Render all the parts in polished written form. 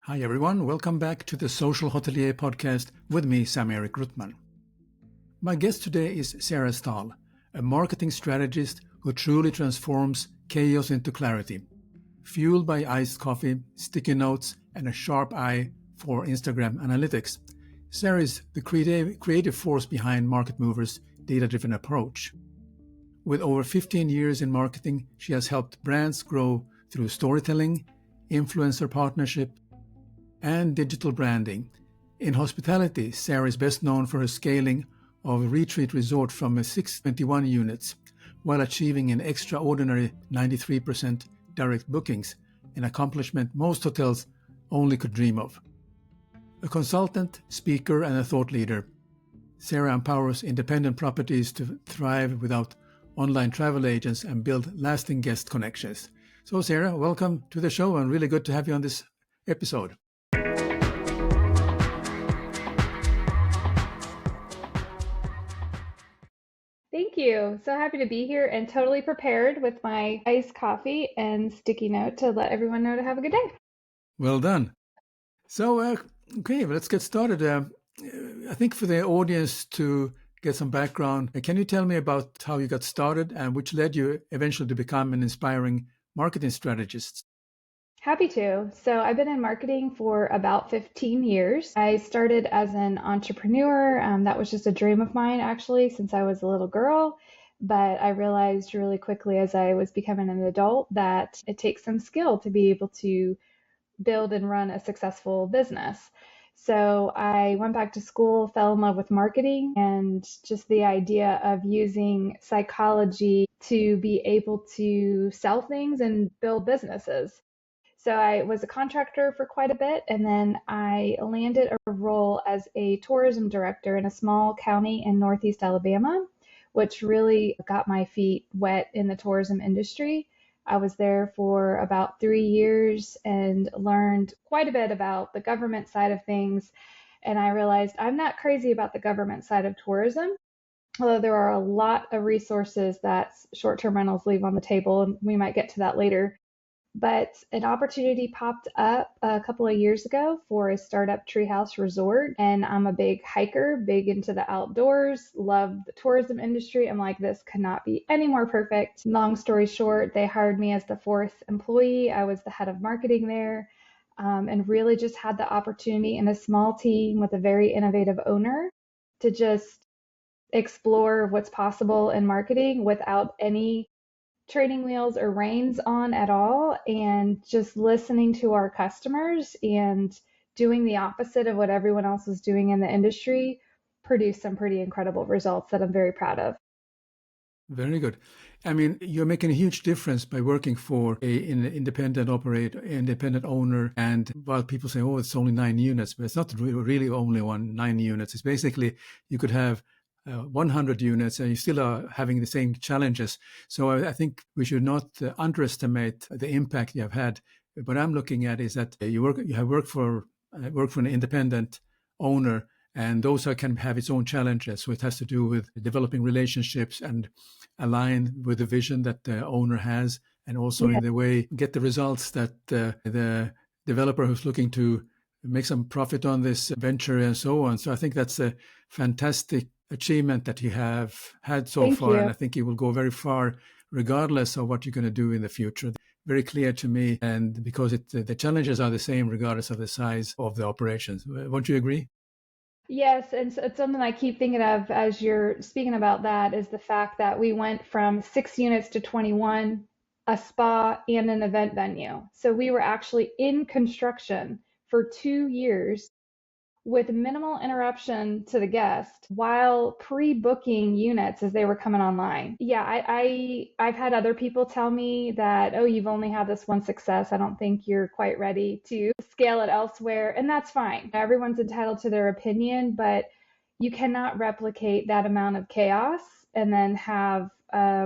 Hi everyone, welcome back to the Social Hotelier podcast with me, Sam-Erik Ruttmann. My guest today is Sarah Stahl, a marketing strategist who truly transforms chaos into clarity. Fueled by iced coffee, sticky notes, and a sharp eye for Instagram analytics, Sarah is the creative force behind Market Mover's data-driven approach. With over 15 years in marketing, she has helped brands grow through storytelling, influencer partnership, and digital branding. In hospitality, Sarah is best known for her scaling of a retreat resort from 621 units while achieving an extraordinary 93% direct bookings, an accomplishment most hotels only could dream of. A consultant, speaker, and a thought leader, Sarah empowers independent properties to thrive without online travel agents and build lasting guest connections. So Sarah, welcome to the show and really good to have you on this episode. Thank you. So happy to be here and totally prepared with my iced coffee and sticky note to let everyone know to have a good day. Well done. So, okay, well, let's get started. I think for the audience to get some background, can you tell me about how you got started and which led you eventually to become an inspiring marketing strategist? Happy to. So I've been in marketing for about 15 years. I started as an entrepreneur. That was just a dream of mine, actually, since I was a little girl. But I realized really quickly as I was becoming an adult that it takes some skill to be able to build and run a successful business. So I went back to school, fell in love with marketing and just the idea of using psychology to be able to sell things and build businesses. So I was a contractor for quite a bit, and then I landed a role as a tourism director in a small county in Northeast Alabama, which really got my feet wet in the tourism industry. I was there for about 3 years and learned quite a bit about the government side of things. And I realized I'm not crazy about the government side of tourism, although there are a lot of resources that short-term rentals leave on the table, and we might get to that later. But an opportunity popped up a couple of years ago for a startup treehouse resort. And I'm a big hiker, big into the outdoors, love the tourism industry. I'm like, this could not be any more perfect. Long story short, they hired me as the fourth employee. I was the head of marketing there, and really just had the opportunity in a small team with a very innovative owner to just explore what's possible in marketing without any training wheels or reins on at all, and just listening to our customers and doing the opposite of what everyone else was doing in the industry produced some pretty incredible results that I'm very proud of. Very good. I mean, you're making a huge difference by working for an independent operator, independent owner. And while people say, oh, it's only 9 units, but it's not really only 9 units. It's basically you could have 100 units and you still are having the same challenges. So I think we should not underestimate the impact you have had. What I'm looking at is that you have worked for an independent owner, and those can have its own challenges. So it has to do with developing relationships and align with the vision that the owner has, and also in the way get the results that the developer who's looking to make some profit on this venture and so on. So I think that's a fantastic achievement that you have had so Thank far. you. And I think you will go very far regardless of what you're going to do in the future. Very clear to me. And because the challenges are the same regardless of the size of the operations. Won't you agree? Yes, and so it's something I keep thinking of as you're speaking about that is the fact that we went from 6 units to 21, a spa and an event venue. So we were actually in construction for 2 years with minimal interruption to the guest while pre-booking units as they were coming online. Yeah, I've had other people tell me that, oh, you've only had this one success. I don't think you're quite ready to scale it elsewhere. And that's fine. Everyone's entitled to their opinion, but you cannot replicate that amount of chaos and then have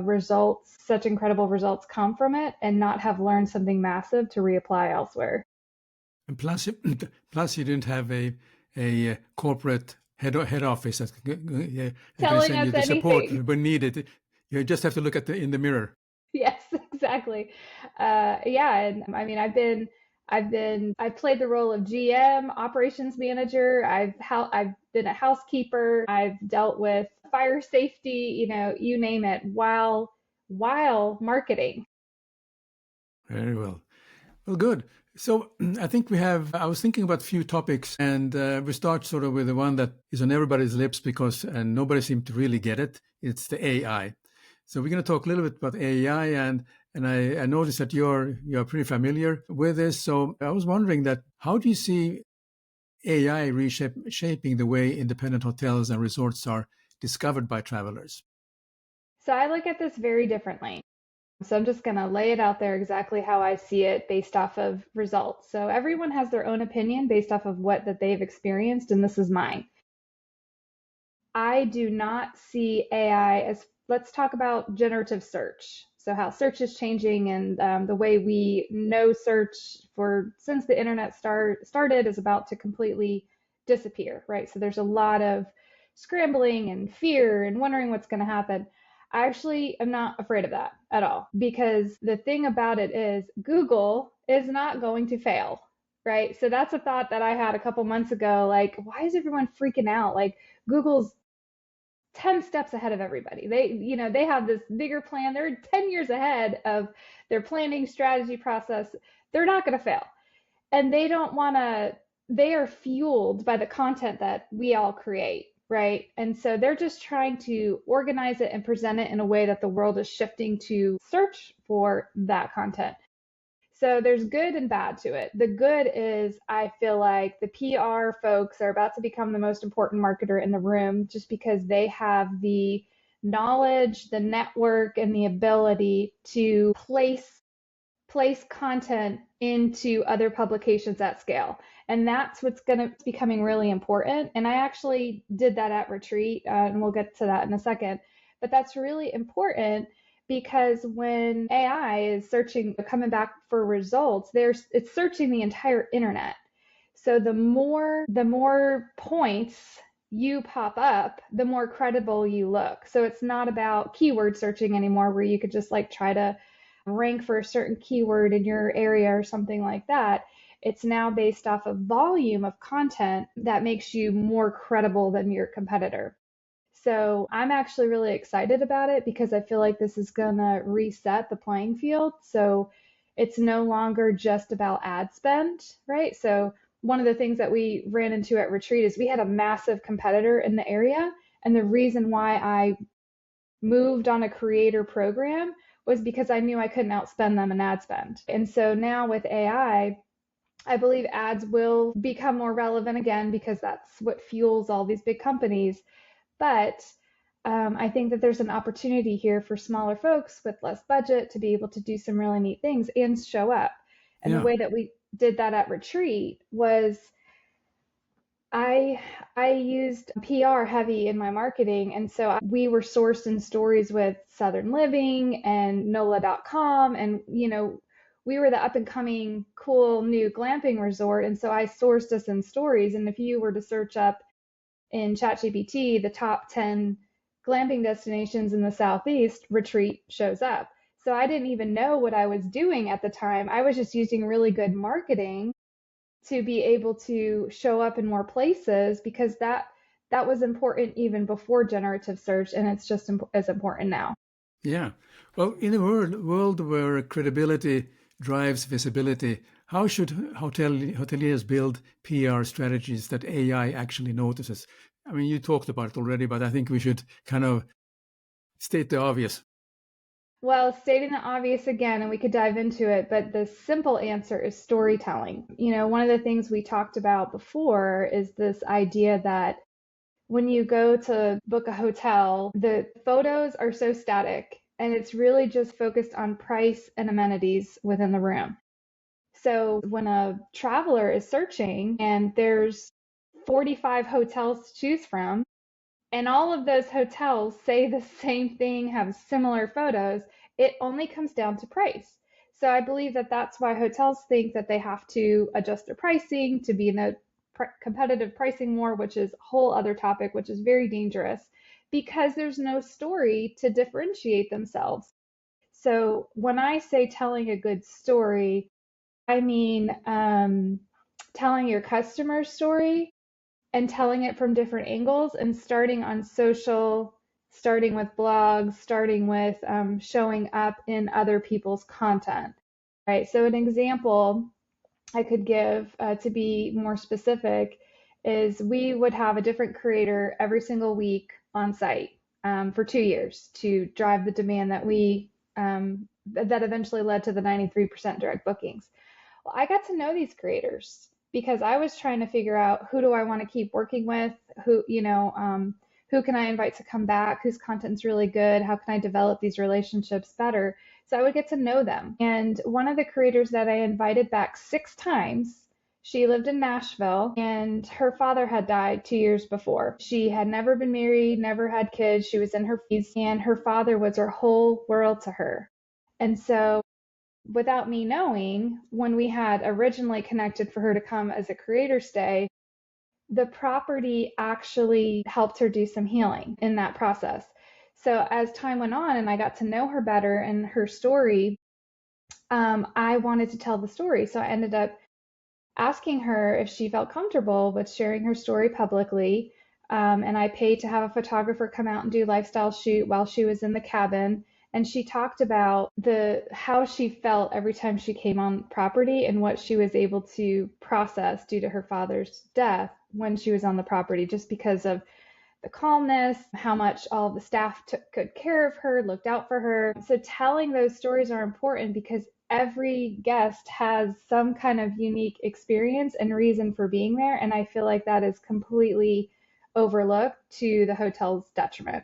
results, such incredible results come from it and not have learned something massive to reapply elsewhere. And plus you didn't have a corporate head office that's going to Telling send you us the support anything. when needed. You just have to look in the mirror. Yes, exactly. Yeah, and I mean, I've been I've played the role of GM, operations manager. I've been a housekeeper. I've dealt with fire safety, you name it, while marketing. Very well. Well, good. So I think I was thinking about a few topics, and we start sort of with the one that is on everybody's lips because nobody seemed to really get it. It's the AI. So we're going to talk a little bit about AI, and I noticed that you're pretty familiar with this. So I was wondering that how do you see AI reshaping the way independent hotels and resorts are discovered by travelers? So I look at this very differently. So I'm just going to lay it out there exactly how I see it based off of results. So everyone has their own opinion based off of what that they've experienced, and this is mine. I do not see AI as, let's talk about generative search. So how search is changing and the way we know search since the internet started is about to completely disappear, right? So there's a lot of scrambling and fear and wondering what's going to happen. I actually am not afraid of that at all because the thing about it is Google is not going to fail, right? So that's a thought that I had a couple months ago. Like, why is everyone freaking out? Like, Google's 10 steps ahead of everybody. They have this bigger plan. They're 10 years ahead of their planning strategy process. They're not going to fail. And they are fueled by the content that we all create, right? And so they're just trying to organize it and present it in a way that the world is shifting to search for that content. So there's good and bad to it. The good is I feel like the PR folks are about to become the most important marketer in the room just because they have the knowledge, the network, and the ability to place content into other publications at scale. And that's what's going to becoming really important. And I actually did that at retreat, and we'll get to that in a second. But that's really important because when AI is coming back for results, it's searching the entire internet. So the more points you pop up, the more credible you look. So it's not about keyword searching anymore, where you could just like try to rank for a certain keyword in your area or something like that. It's now based off of volume of content that makes you more credible than your competitor. So I'm actually really excited about it because I feel like this is going to reset the playing field. So it's no longer just about ad spend, right? So one of the things that we ran into at retreat is we had a massive competitor in the area. And the reason why I moved on a creator program was because I knew I couldn't outspend them in ad spend. And so now with I believe ads will become more relevant again because that's what fuels all these big companies. But I think that there's an opportunity here for smaller folks with less budget to be able to do some really neat things and show up. And the Yeah. way that we did that at retreat was I used PR heavy in my marketing, and so we were sourced in stories with Southern Living and NOLA.com, and we were the up and coming cool new glamping resort, and so I sourced us in stories. And if you were to search up in ChatGPT the top 10 glamping destinations in the Southeast, Retreat shows up. So I didn't even know what I was doing at the time. I was just using really good marketing to be able to show up in more places because that was important even before generative search, and it's just as important now. Yeah. Well, in a world where credibility drives visibility, how should hoteliers build PR strategies that AI actually notices? I mean, you talked about it already, but I think we should kind of state the obvious. Well, stating the obvious again, and we could dive into it, but the simple answer is storytelling. One of the things we talked about before is this idea that when you go to book a hotel, the photos are so static and it's really just focused on price and amenities within the room. So when a traveler is searching and there's 45 hotels to choose from, and all of those hotels say the same thing, have similar photos, it only comes down to price. So I believe that that's why hotels think that they have to adjust their pricing to be in a competitive pricing war, which is a whole other topic, which is very dangerous because there's no story to differentiate themselves. So when I say telling a good story, I mean, telling your customer's story and telling it from different angles and starting on social, starting with blogs, starting with showing up in other people's content, right? So an example I could give to be more specific is we would have a different creator every single week on site for 2 years to drive the demand that eventually led to the 93% direct bookings. Well, I got to know these creators because I was trying to figure out who do I want to keep working with, who can I invite to come back, whose content's really good, how can I develop these relationships better. So I would get to know them. And one of the creators that I invited back 6 times, she lived in Nashville and her father had died 2 years before. She had never been married, never had kids. She was in her 50s and her father was her whole world to her. And so without me knowing, when we had originally connected for her to come as a creator stay, the property actually helped her do some healing in that process. So as time went on and I got to know her better and her story, I wanted to tell the story. So I ended up asking her if she felt comfortable with sharing her story publicly. And I paid to have a photographer come out and do a lifestyle shoot while she was in the cabin. And she talked about how she felt every time she came on property and what she was able to process due to her father's death when she was on the property, just because of the calmness, how much all of the staff took good care of her, looked out for her. So telling those stories are important because every guest has some kind of unique experience and reason for being there. And I feel like that is completely overlooked to the hotel's detriment.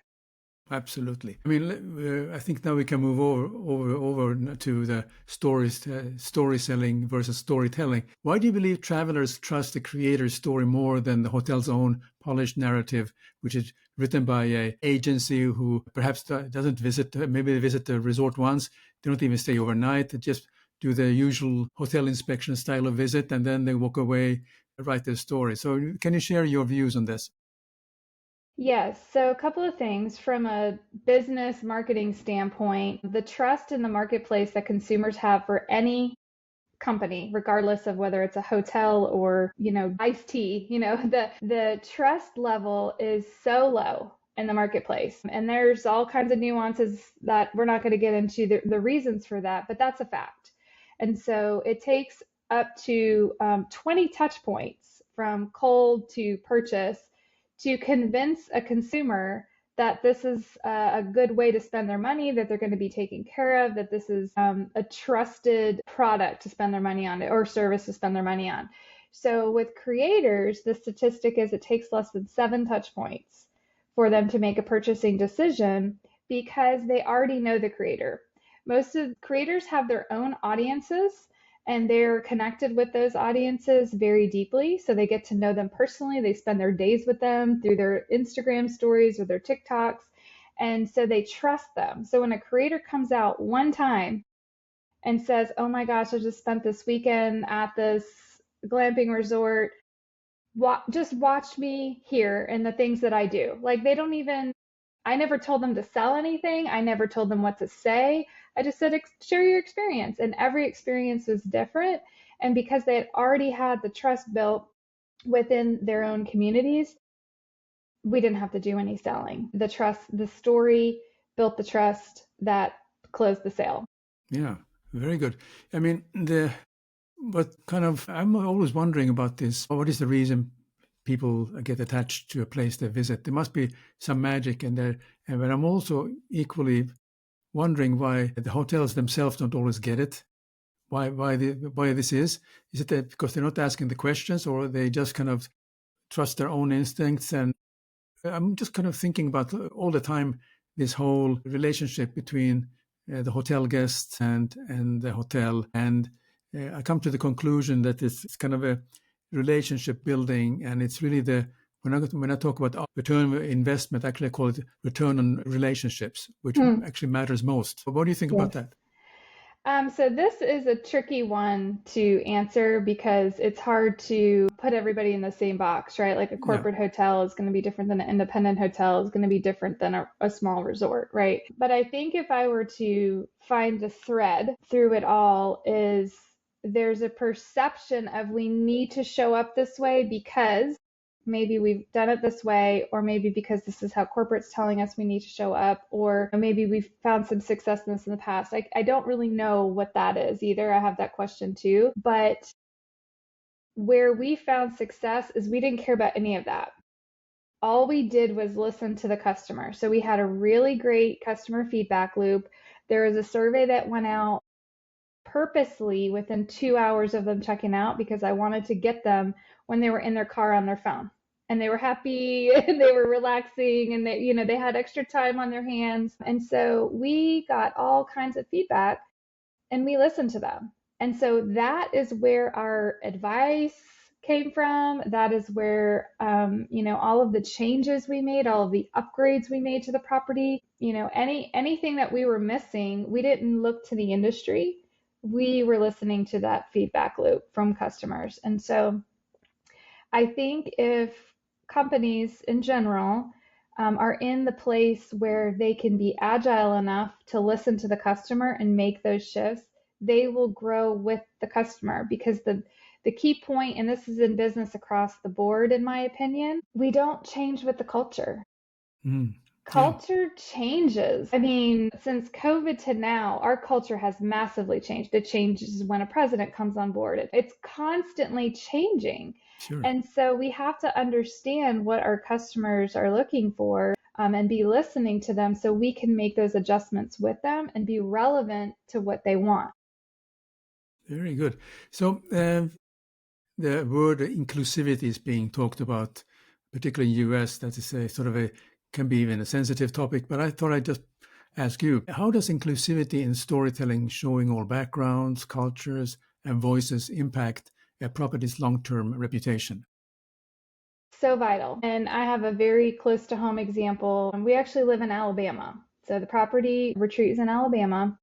Absolutely. I mean, I think now we can move over to the story selling versus storytelling. Why do you believe travelers trust the creator's story more than the hotel's own polished narrative, which is written by an agency who perhaps doesn't visit, maybe they visit the resort once, they don't even stay overnight, they just do the usual hotel inspection style of visit, and then they walk away, write their story. So can you share your views on this? Yes, so a couple of things from a business marketing standpoint, the trust in the marketplace that consumers have for any company, regardless of whether it's a hotel or, iced tea, the trust level is so low in the marketplace. And there's all kinds of nuances that we're not going to get into the reasons for that, but that's a fact. And so it takes up to 20 touch points from cold to purchase to convince a consumer that this is a good way to spend their money, that they're going to be taken care of, that this is a trusted product to spend their money on or service to spend their money on. So with creators, the statistic is it takes less than 7 touch points for them to make a purchasing decision because they already know the creator. Most of the creators have their own audiences and they're connected with those audiences very deeply. So they get to know them personally. They spend their days with them through their Instagram stories or their TikToks. And so they trust them. So when a creator comes out one time and says, oh my gosh, I just spent this weekend at this glamping resort, just watch me here and the things that I do. Like they don't even, I never told them to sell anything. I never told them what to say. I just said, share your experience. And every experience was different. And because they had already had the trust built within their own communities, we didn't have to do any selling. The story built the trust that closed the sale. Yeah, very good. I mean, I'm always wondering about this. What is the reason people get attached to a place they visit? There must be some magic in there. But I'm also equally wondering why the hotels themselves don't always get it. Why this is? Is it that because they're not asking the questions, or they just kind of trust their own instincts? And I'm just kind of thinking about all the time this whole relationship between the hotel guests and the hotel, and I come to the conclusion that it's kind of a relationship building, and it's really when I talk about return on investment, actually I call it return on relationships, which actually matters most. What do you think about that? So this is a tricky one to answer because it's hard to put everybody in the same box, right? Like a corporate hotel is going to be different than an independent hotel, is going to be different than a small resort, right? But I think if I were to find a thread through it all is there's a perception of we need to show up this way because maybe we've done it this way, or maybe because this is how corporate's telling us we need to show up, or maybe we've found some success in this in the past. I don't really know what that is either. I have that question too. But where we found success is we didn't care about any of that. All we did was listen to the customer. So we had a really great customer feedback loop. There was a survey that went out purposely within 2 hours of them checking out because I wanted to get them when they were in their car on their phone. And they were happy and they were relaxing and they had extra time on their hands. And so we got all kinds of feedback and we listened to them. And so that is where our advice came from. That is where, all of the changes we made, all of the upgrades we made to the property, anything that we were missing, we didn't look to the industry. We were listening to that feedback loop from customers. And so I think if companies in general are in the place where they can be agile enough to listen to the customer and make those shifts, they will grow with the customer, because the key point, and this is in business across the board, in my opinion, we don't change with the culture. Culture changes. I mean, since COVID to now, our culture has massively changed. It changes when a president comes on board. It's constantly changing. Sure. And so we have to understand what our customers are looking for and be listening to them so we can make those adjustments with them and be relevant to what they want. Very good. So the word inclusivity is being talked about, particularly in the US. That is a sort of can be even a sensitive topic, but I thought I'd just ask you, how does inclusivity in storytelling, showing all backgrounds, cultures, and voices, impact a property's long-term reputation? So vital. And I have a very close to home example. We actually live in Alabama. So the property retreats in Alabama.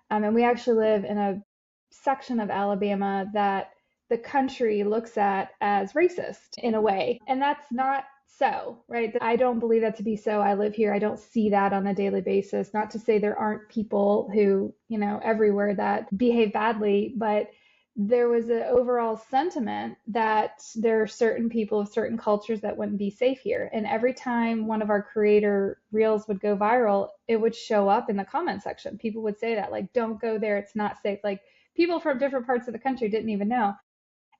And we actually live in a section of Alabama that the country looks at as racist in a way. And that's not so, right? I don't believe that to be so. I live here. I don't see that on a daily basis. Not to say there aren't people who, everywhere that behave badly, but there was an overall sentiment that there are certain people of certain cultures that wouldn't be safe here. And every time one of our creator reels would go viral, it would show up in the comment section. People would say that, like, don't go there. It's not safe. Like, people from different parts of the country didn't even know.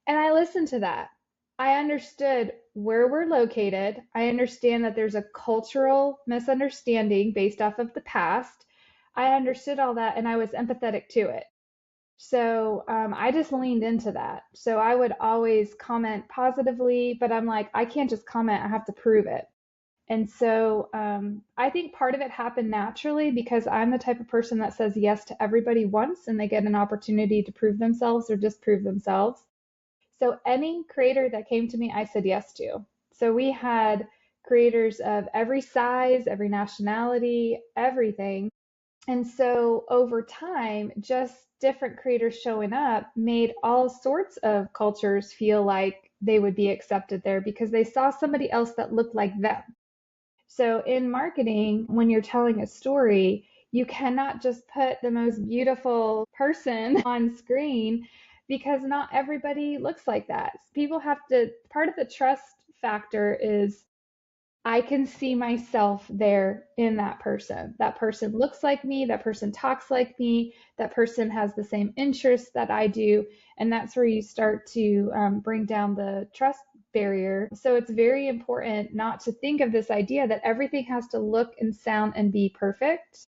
And I listened to that. I understood where we're located. I understand that there's a cultural misunderstanding based off of the past. I understood all that and I was empathetic to it. So I just leaned into that. So I would always comment positively, but I'm like, I can't just comment. I have to prove it. And so I think part of it happened naturally because I'm the type of person that says yes to everybody once and they get an opportunity to prove themselves or disprove themselves. So any creator that came to me, I said yes to. So we had creators of every size, every nationality, everything. And so over time, just different creators showing up made all sorts of cultures feel like they would be accepted there because they saw somebody else that looked like them. So in marketing, when you're telling a story, you cannot just put the most beautiful person on screen because not everybody looks like that. People have to, part of the trust factor is I can see myself there in that person. That person looks like me, that person talks like me, that person has the same interests that I do. And that's where you start to bring down the trust barrier. So it's very important not to think of this idea that everything has to look and sound and be perfect,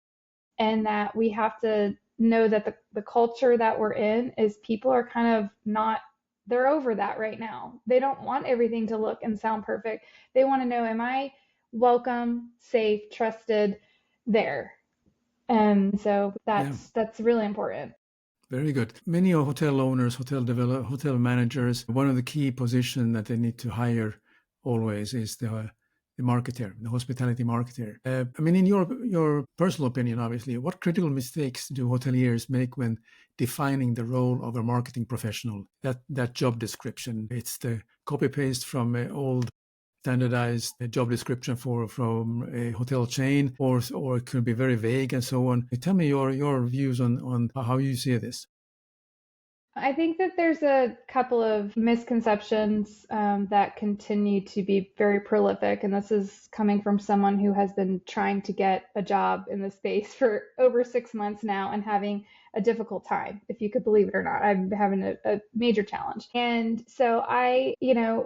and that we have to know that the culture that we're in is people are kind of not, they're over that right now. They don't want everything to look and sound perfect. They want to know, am I welcome, safe, trusted there? And so that's really important. Very good. Many hotel owners, hotel managers, one of the key positions that they need to hire always is the marketer, the hospitality marketer. In your personal opinion, obviously, what critical mistakes do hoteliers make when defining the role of a marketing professional? That job description, it's the copy paste from an old standardized job description from a hotel chain, or it could be very vague and so on. Tell me your views on how you see this. I think that there's a couple of misconceptions that continue to be very prolific, and this is coming from someone who has been trying to get a job in this space for over 6 months now and having a difficult time, if you could believe it or not. I'm having a major challenge. And so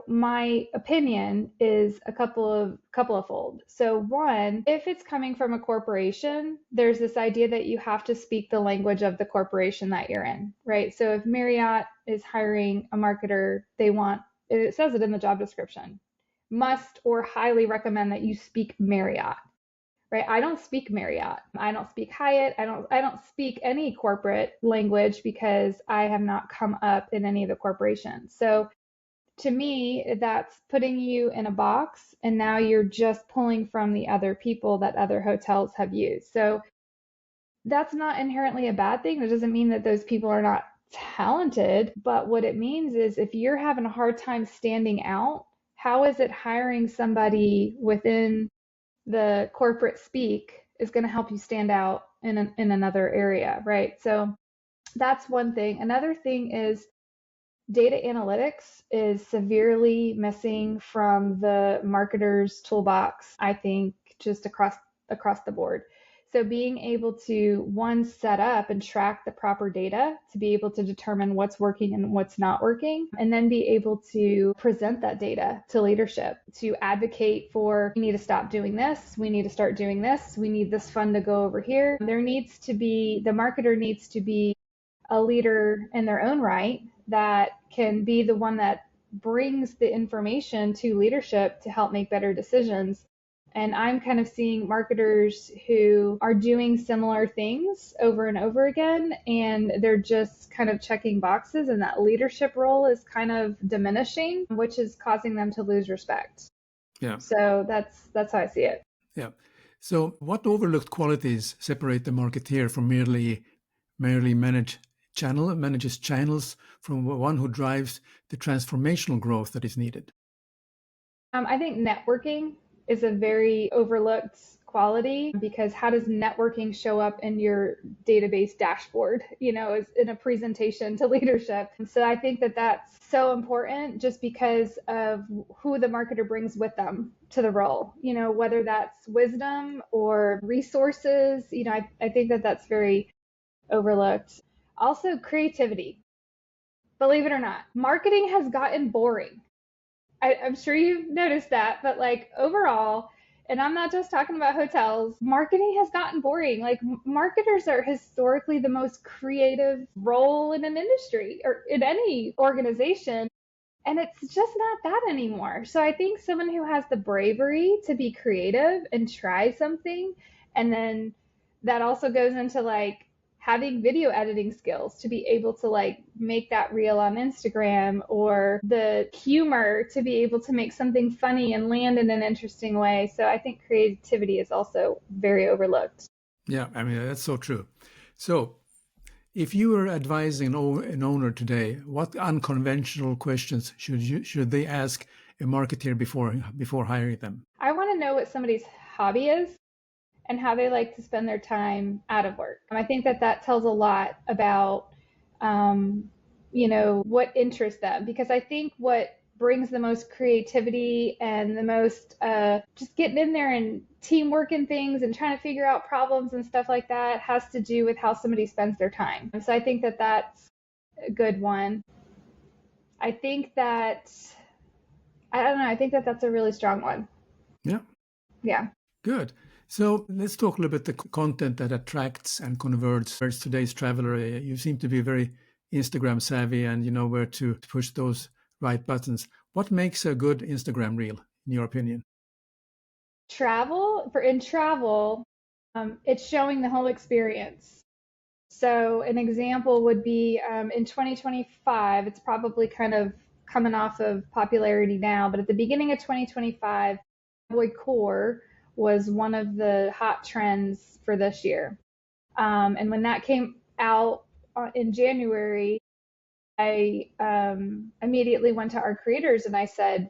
my opinion is a couple of fold. So one, if it's coming from a corporation, there's this idea that you have to speak the language of the corporation that you're in, right? So if Marriott is hiring a marketer, it says it in the job description, must or highly recommend that you speak Marriott. Right? I don't speak Marriott. I don't speak Hyatt. I don't speak any corporate language because I have not come up in any of the corporations. So to me, that's putting you in a box, and now you're just pulling from the other people that other hotels have used. So that's not inherently a bad thing. It doesn't mean that those people are not talented, but what it means is if you're having a hard time standing out, how is it hiring somebody within the corporate speak is going to help you stand out in another area, right? So that's one thing. Another thing is data analytics is severely missing from the marketer's toolbox, I think, just across the board. So being able to, one, set up and track the proper data to be able to determine what's working and what's not working, and then be able to present that data to leadership to advocate for, we need to stop doing this, we need to start doing this, we need this fund to go over here. The marketer needs to be a leader in their own right that can be the one that brings the information to leadership to help make better decisions. And I'm kind of seeing marketers who are doing similar things over and over again, and they're just kind of checking boxes, and that leadership role is kind of diminishing, which is causing them to lose respect. Yeah. So that's how I see it. Yeah. So what overlooked qualities separate the marketeer from merely manages channels from one who drives the transformational growth that is needed? I think networking is a very overlooked quality, because how does networking show up in your database dashboard, as in a presentation to leadership? And so I think that that's so important just because of who the marketer brings with them to the role, whether that's wisdom or resources. I think that that's very overlooked. Also, creativity. Believe it or not, marketing has gotten boring. I'm sure you've noticed that, but like overall, and I'm not just talking about hotels, marketing has gotten boring. Like marketers are historically the most creative role in an industry or in any organization. And it's just not that anymore. So I think someone who has the bravery to be creative and try something, and then that also goes into like having video editing skills to be able to like make that reel on Instagram, or the humor to be able to make something funny and land in an interesting way. So I think creativity is also very overlooked. Yeah, I mean, that's so true. So if you were advising an owner today, what unconventional questions should they ask a marketer before hiring them? I want to know what somebody's hobby is and how they like to spend their time out of work. And I think that tells a lot about, what interests them, because I think what brings the most creativity and the most just getting in there and teamwork and things and trying to figure out problems and stuff like that has to do with how somebody spends their time. And so I think that that's a good one. I think that, I don't know, I think that that's a really strong one. Yeah. Yeah. Good. So let's talk a little bit the content that attracts and converts today's traveler. You seem to be very Instagram savvy and you know where to push those right buttons. What makes a good Instagram reel, in your opinion? In travel, it's showing the whole experience. So an example would be in 2025, it's probably kind of coming off of popularity now, but at the beginning of 2025, cowboy core was one of the hot trends for this year. And when that came out in January, I immediately went to our creators and I said,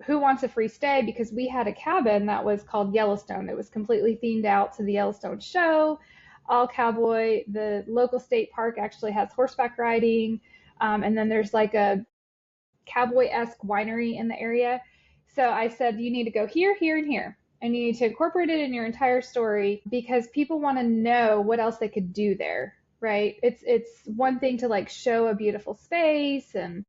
who wants a free stay? Because we had a cabin that was called Yellowstone. It was completely themed out to the Yellowstone show, all cowboy. The local state park actually has horseback riding. And then there's like a cowboy-esque winery in the area. So I said, you need to go here, here, and here. And you need to incorporate it in your entire story because people want to know what else they could do there, right? It's one thing to like show a beautiful space and,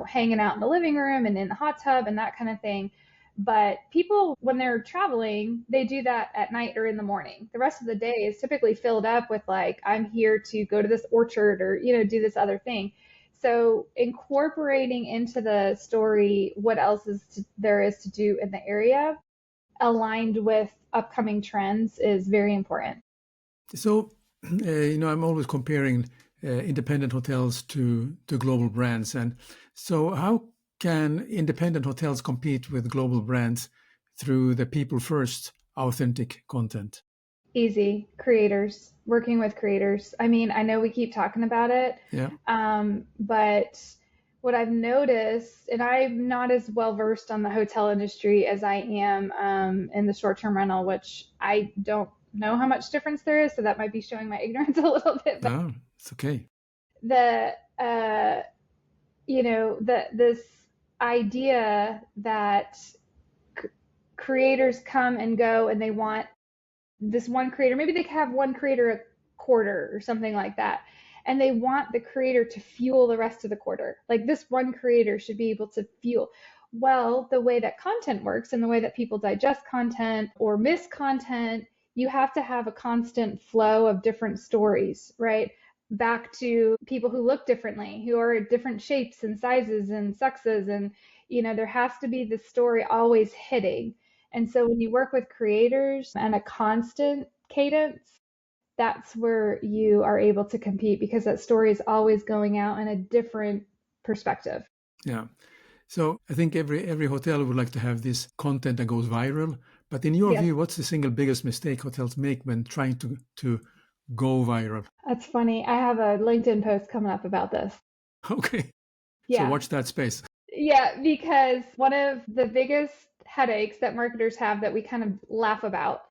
hanging out in the living room and in the hot tub and that kind of thing. But people, when they're traveling, they do that at night or in the morning. The rest of the day is typically filled up with like, I'm here to go to this orchard or, do this other thing. So incorporating into the story what else there is to do in the area aligned with upcoming trends is very important. So, I'm always comparing independent hotels to global brands. And so how can independent hotels compete with global brands through the people first authentic content? Easy. Creators, working with creators. I mean, I know we keep talking about it, Yeah. but what I've noticed, and I'm not as well versed on the hotel industry as I am in the short-term rental, which I don't know how much difference there is, so that might be showing my ignorance a little bit. But No, it's okay. This idea that creators come and go and they want this one creator, maybe they have one creator a quarter or something like that, and they want the creator to fuel the rest of the quarter. Like this one creator should be able to fuel. Well, the way that content works and the way that people digest content or miss content, you have to have a constant flow of different stories, right? Back to people who look differently, who are different shapes and sizes and sexes. And, there has to be the story always hitting. And so when you work with creators and a constant cadence, that's where you are able to compete because that story is always going out in a different perspective. Yeah. So I think every hotel would like to have this content that goes viral. But in your Yes. view, what's the single biggest mistake hotels make when trying to go viral? That's funny. I have a LinkedIn post coming up about this. Okay. Yeah. So watch that space. Yeah, because one of the biggest headaches that marketers have that we kind of laugh about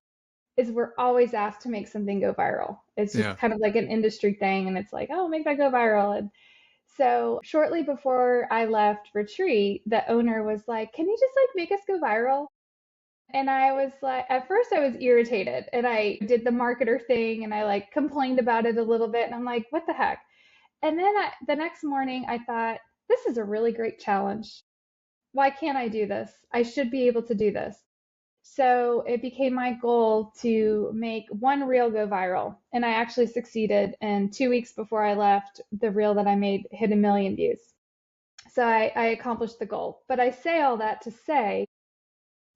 is we're always asked to make something go viral. It's just kind of like an industry thing. And it's like, oh, make that go viral. And so shortly before I left retreat, the owner was like, can you just like make us go viral? And I was like, at first I was irritated and I did the marketer thing and I like complained about it a little bit. And I'm like, what the heck? And then the next morning I thought, this is a really great challenge. Why can't I do this? I should be able to do this. So it became my goal to make one reel go viral. And I actually succeeded. And 2 weeks before I left, the reel that I made hit 1 million views. So I accomplished the goal. But I say all that to say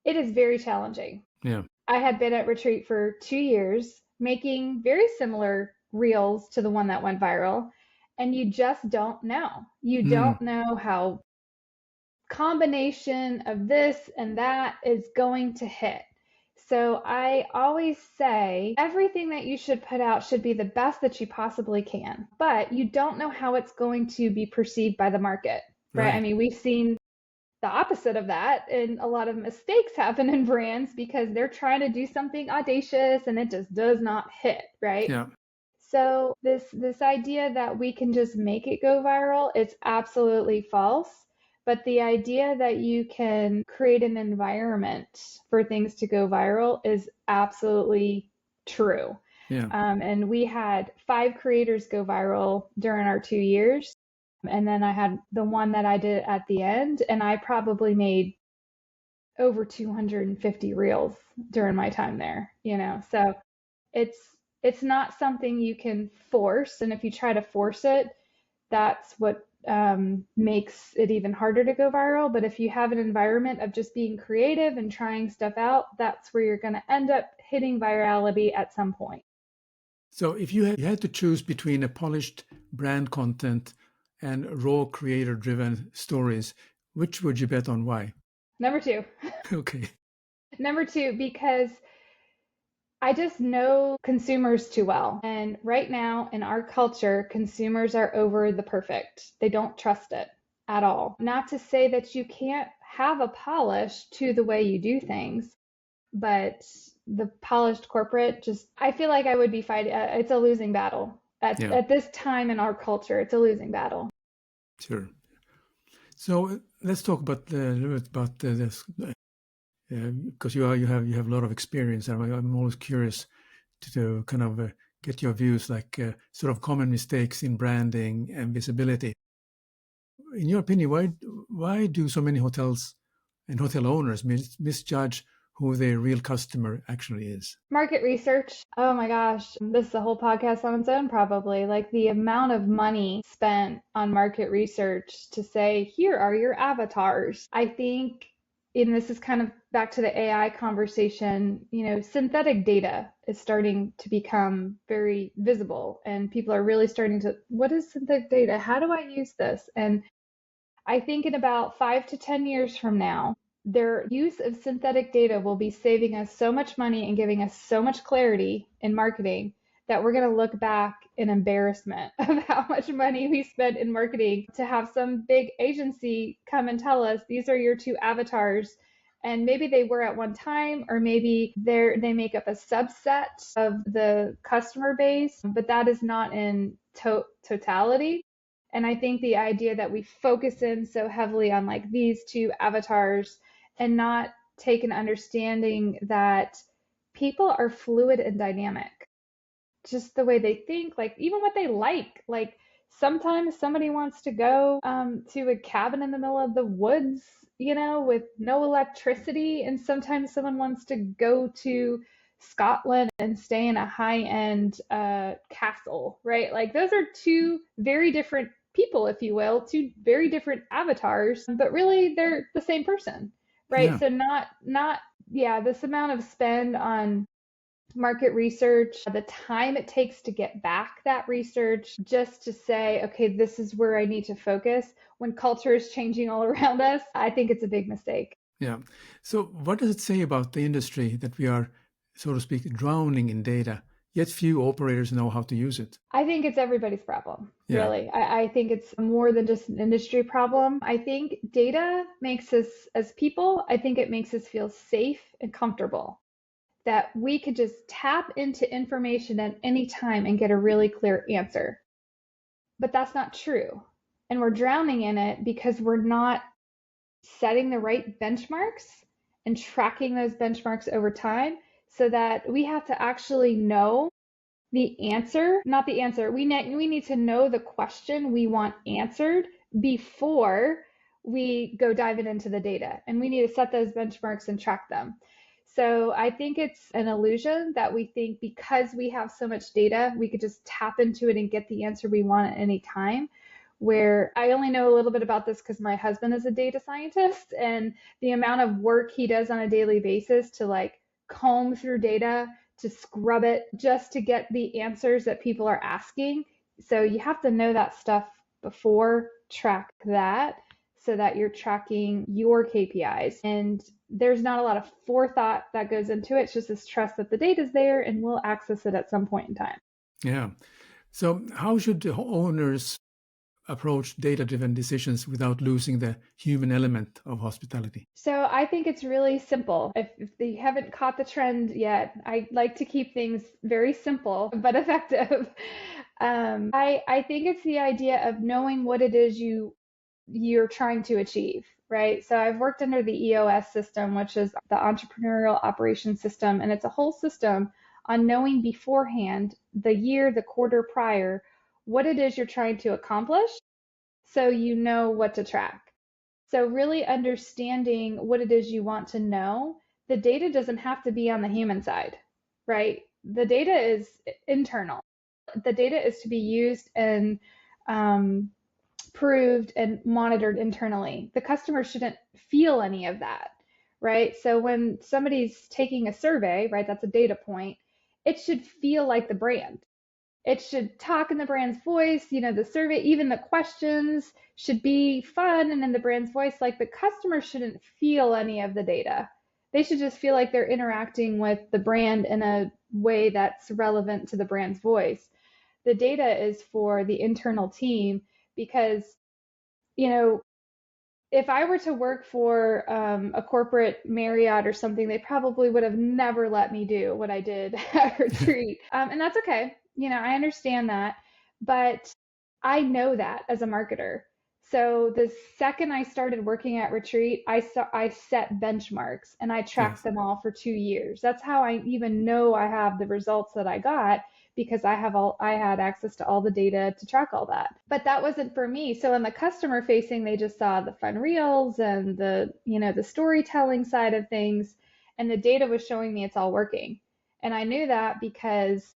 it is very challenging. Yeah. I had been at retreat for 2 years, making very similar reels to the one that went viral. And you just don't know. You don't know how combination of this and that is going to hit. So I always say everything that you should put out should be the best that you possibly can, but you don't know how it's going to be perceived by the market, right? I mean, we've seen the opposite of that, and a lot of mistakes happen in brands because they're trying to do something audacious and it just does not hit, right? Yeah. So this idea that we can just make it go viral, it's absolutely false. But the idea that you can create an environment for things to go viral is absolutely true. Yeah. And we had 5 creators go viral during our 2 years. And then I had the one that I did at the end, and I probably made over 250 reels during my time there, So it's not something you can force. And if you try to force it, that's what makes it even harder to go viral. But if you have an environment of just being creative and trying stuff out, that's where you're going to end up hitting virality at some point. So if you had to choose between a polished brand content and raw creator-driven stories, which would you bet on? Why? Number 2. Okay. Number 2, because I just know consumers too well. And right now in our culture, consumers are over the perfect. They don't trust it at all. Not to say that you can't have a polish to the way you do things, but the polished corporate I feel like I would be fighting. It's a losing battle. At this time in our culture, it's a losing battle. Sure. So let's talk about a little bit about this, because you have a lot of experience, and I'm always curious to kind of get your views, like sort of common mistakes in branding and visibility. In your opinion, why do so many hotels and hotel owners misjudge who their real customer actually is? Market research. Oh my gosh, this is a whole podcast on its own, probably. Like the amount of money spent on market research to say, here are your avatars. I think, and this is kind of back to the AI conversation, synthetic data is starting to become very visible, and people are really starting to, what is synthetic data? How do I use this? And I think in about 5 to 10 years from now, their use of synthetic data will be saving us so much money and giving us so much clarity in marketing that we're going to look back in embarrassment of how much money we spent in marketing to have some big agency come and tell us these are your two avatars. And maybe they were at one time, or maybe they make up a subset of the customer base, but that is not in totality. And I think the idea that we focus in so heavily on like these two avatars and not take an understanding that people are fluid and dynamic, just the way they think, like even what they like sometimes somebody wants to go to a cabin in the middle of the woods, with no electricity, and sometimes someone wants to go to Scotland and stay in a high-end castle, right? Like those are two very different people, if you will, two very different avatars, but really they're the same person, right? Yeah. So yeah, this amount of spend on market research, the time it takes to get back that research just to say, okay, this is where I need to focus when culture is changing all around us, I think it's a big mistake. Yeah. So what does it say about the industry that we are, so to speak, drowning in data, yet few operators know how to use it? I think it's everybody's problem, Yeah. really. I think it's more than just an industry problem. I think data makes us, as people, I think it makes us feel safe and comfortable, that we could just tap into information at any time and get a really clear answer. But that's not true. And we're drowning in it because we're not setting the right benchmarks and tracking those benchmarks over time, so that we have to actually know the answer, not the answer. We need to know the question we want answered before we go diving into the data. And we need to set those benchmarks and track them. So I think it's an illusion that we think because we have so much data, we could just tap into it and get the answer we want at any time. Where I only know a little bit about this because my husband is a data scientist, and the amount of work he does on a daily basis to like comb through data, to scrub it just to get the answers that people are asking. So you have to know that stuff before, track that, so that you're tracking your KPIs. And there's not a lot of forethought that goes into it. It's just this trust that the data is there and we'll access it at some point in time. Yeah. So how should the owners approach data-driven decisions without losing the human element of hospitality? So I think it's really simple. If they haven't caught the trend yet, I like to keep things very simple but effective. I think it's the idea of knowing what it is you're trying to achieve, right? So I've worked under the EOS system, which is the entrepreneurial operations system, and it's a whole system on knowing beforehand, the year, the quarter prior, what it is you're trying to accomplish, so you know what to track. So really understanding what it is you want to know. The data doesn't have to be on the human side, right? The data is internal. The data is to be used and proved and monitored internally. The customer shouldn't feel any of that, right? So when somebody's taking a survey, right, that's a data point, it should feel like the brand. It should talk in the brand's voice. The survey, even the questions should be fun and in the brand's voice. Like the customer shouldn't feel any of the data. They should just feel like they're interacting with the brand in a way that's relevant to the brand's voice. The data is for the internal team because, if I were to work for a corporate Marriott or something, they probably would have never let me do what I did at retreat. And that's okay. I understand that, but I know that as a marketer. So the second I started working at Retreat, I set benchmarks and I tracked Yes. them all for 2 years. That's how I even know I have the results that I got, because I had access to all the data to track all that. But that wasn't for me. So in the customer facing, they just saw the fun reels and the storytelling side of things, and the data was showing me it's all working. And I knew that because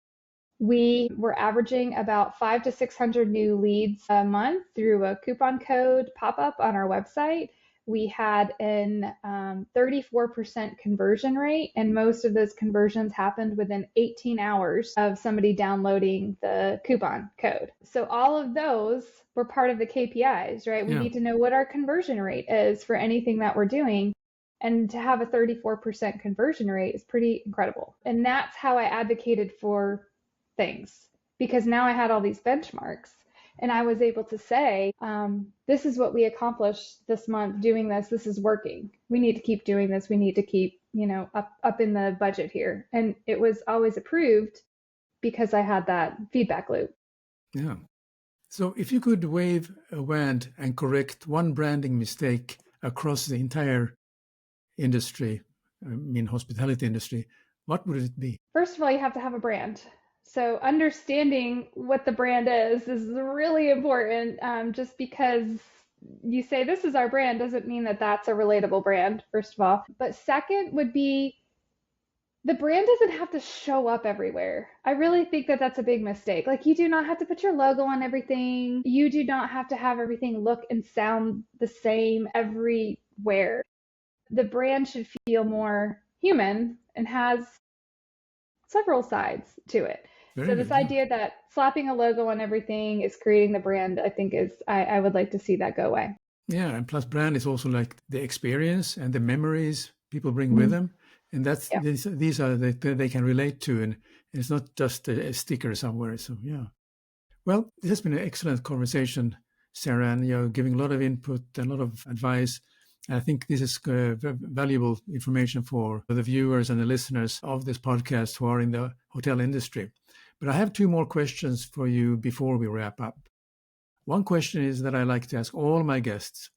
we were averaging about 500 to 600 new leads a month through a coupon code pop up on our website. We had an 34% conversion rate, and most of those conversions happened within 18 hours of somebody downloading the coupon code. So all of those were part of the KPIs, right? We Yeah. need to know what our conversion rate is for anything that we're doing. And to have a 34% conversion rate is pretty incredible. And that's how I advocated for things, because now I had all these benchmarks and I was able to say, this is what we accomplished this month doing this. This is working. We need to keep doing this. We need to keep, up in the budget here. And it was always approved because I had that feedback loop. Yeah. So if you could wave a wand and correct one branding mistake across the entire industry, I mean hospitality industry, what would it be? First of all, you have to have a brand. So understanding what the brand is really important. Just because you say this is our brand doesn't mean that that's a relatable brand, first of all. But second would be, the brand doesn't have to show up everywhere. I really think that that's a big mistake. Like, you do not have to put your logo on everything. You do not have to have everything look and sound the same everywhere. The brand should feel more human and has several sides to it. Very So good. this idea that slapping a logo on everything is creating the brand, I think I would like to see that go away. Yeah, and plus brand is also like the experience and the memories people bring with them, and that's Yeah. these are they can relate to, and it's not just a sticker somewhere. So yeah. Well, this has been an excellent conversation, Sarah, and you're giving a lot of input and a lot of advice. I think this is very valuable information for the viewers and the listeners of this podcast who are in the hotel industry. But I have two more questions for you before we wrap up. One question is that I like to ask all my guests,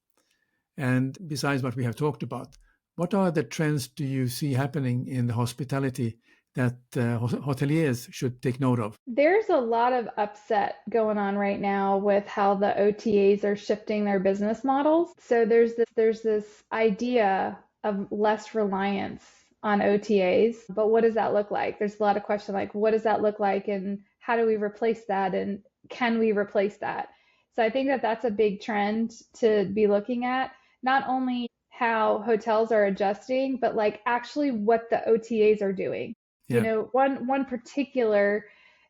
and besides what we have talked about, what are the trends do you see happening in the hospitality that hoteliers should take note of? There's a lot of upset going on right now with how the OTAs are shifting their business models. So there's this idea of less reliance on OTAs, but what does that look like? There's a lot of questions like, what does that look like, and how do we replace that, and can we replace that? So I think that that's a big trend to be looking at, not only how hotels are adjusting, but like actually what the OTAs are doing. Yeah. One particular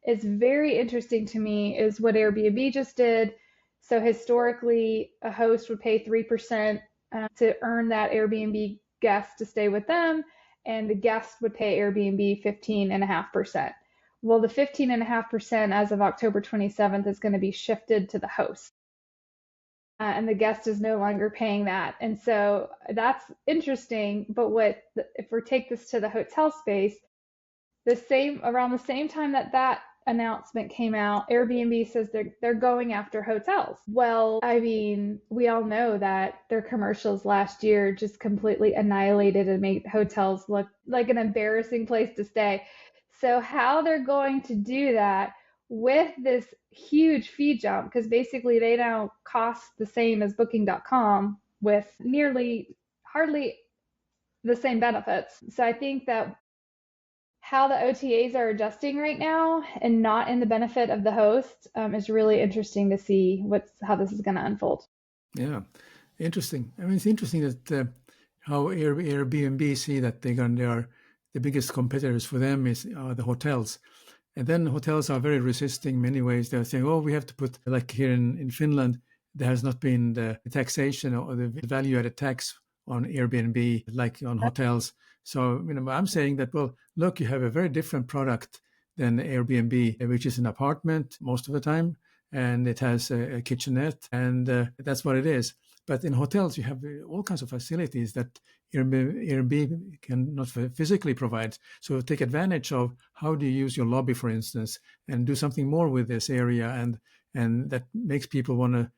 is very interesting to me is what Airbnb just did. So historically, a host would pay 3% to earn that Airbnb guest to stay with them, and the guest would pay Airbnb 15.5%. Well, the 15.5% as of October 27th is going to be shifted to the host. And the guest is no longer paying that. And so that's interesting. But if we take this to the hotel space, around the same time that announcement came out, Airbnb says they're going after hotels. Well, I mean, we all know that their commercials last year just completely annihilated and made hotels look like an embarrassing place to stay. So how they're going to do that with this huge fee jump, because basically they now cost the same as Booking.com with hardly the same benefits. So I think that how the OTAs are adjusting right now and not in the benefit of the host is really interesting to see how this is going to unfold. Yeah, interesting. I mean, it's interesting that how Airbnb see that they are the biggest competitors for them is the hotels. And then hotels are very resisting in many ways. They're saying, oh, we have to put, like here in Finland, there has not been the taxation or the value-added tax on Airbnb like on hotels. So, I'm saying that, well, look, you have a very different product than Airbnb, which is an apartment most of the time, and it has a kitchenette, and that's what it is. But in hotels, you have all kinds of facilities that Airbnb cannot physically provide. So take advantage of how do you use your lobby, for instance, and do something more with this area, and that makes people want to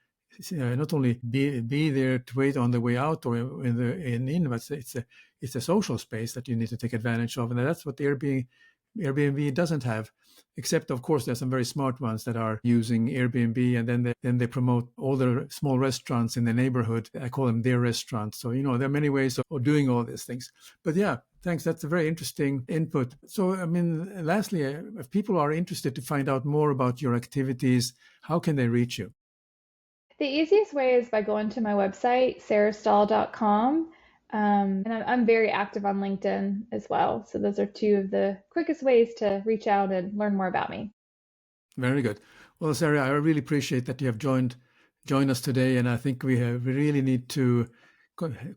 not only be there to wait on the way out or in, but it's a social space that you need to take advantage of, and that's what Airbnb doesn't have. Except, of course, there's some very smart ones that are using Airbnb, and then they promote all the small restaurants in the neighborhood. I call them their restaurants. So, there are many ways of doing all these things. But yeah, thanks. That's a very interesting input. So, lastly, if people are interested to find out more about your activities, how can they reach you? The easiest way is by going to my website, sarahstahl.com. And I'm very active on LinkedIn as well. So those are two of the quickest ways to reach out and learn more about me. Very good. Well, Sarah, I really appreciate that you have joined us today. And I think we really need to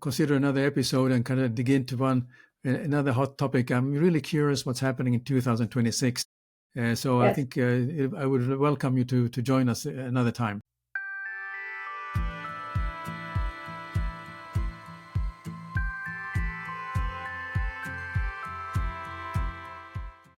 consider another episode and kind of dig into another hot topic. I'm really curious what's happening in 2026. So yes. I think I would welcome you to join us another time.